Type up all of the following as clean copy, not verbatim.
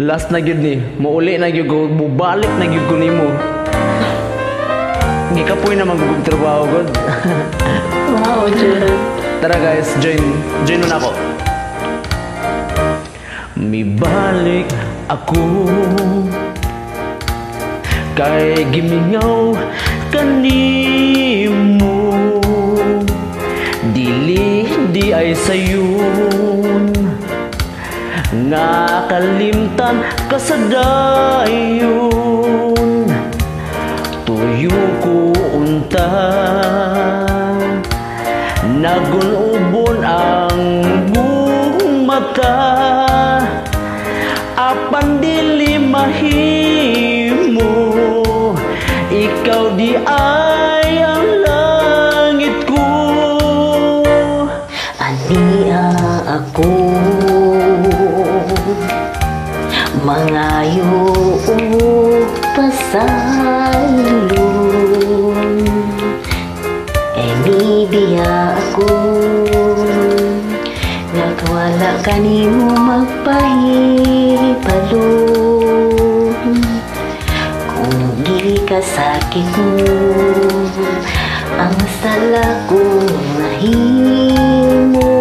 Last na gyud ni, muuli na gyud ko, bubalik na gyud ko nimo. Gikapoy na magugug trabaho god. Wow, Jun. Tara guys, join na ako. Mibalik ako kay gimingaw kanimo, dili di ay sayon nga kalimtan ka sa dayon. Tuyo ko unta nagunubon ang buong mata, apan dili mahimo, ikaw di ay ang langit ko. Ania ako mangayo pasalon, emidiya ako nagwala kanimo magpahipalon. Kung di ka sakit mo ang sala ko nahimo,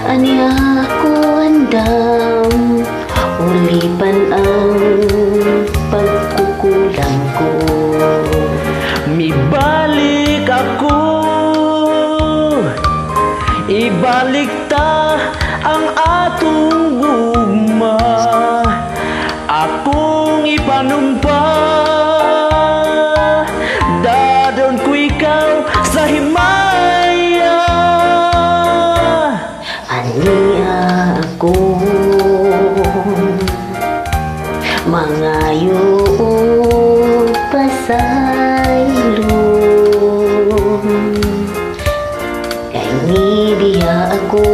aniya ako andam ulipan ang pagkukulang ko. Mibalik ako, ibalik ta ang atong gugma, akong ipanumpa, dadon ko ikaw sa himaya. Ania ako mangayo pasaylon, kay nidiya ako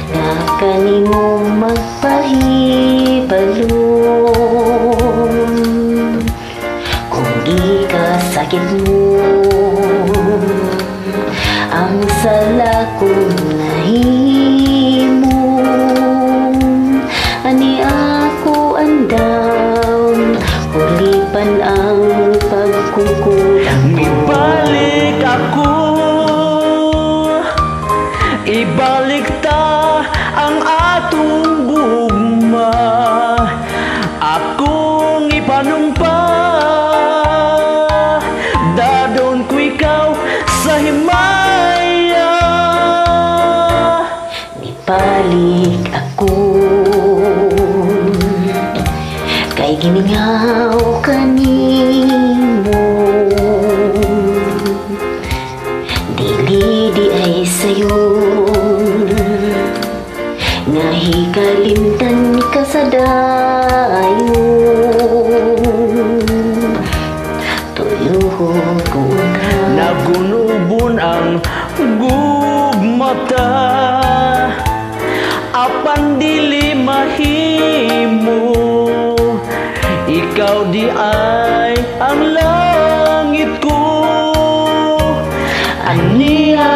na kanimo magpahibalon. Kung di ka sakit mo ang sala ko nahimo, ani ako andam ulipan ang pagkukulang ko. Ibalik ako, ibalik ta ang atong gugma, akong ipanumpa, dadon ko ikaw sa himaya. Nibalik ako kay gimingaw kanimo, dili di ay sayon nga hikalimtan ka sa dayon. Tuyuhon ko ka Nagunubon ang gugmata, apan dili mahimo, ikaw di ay ang langit ko. ania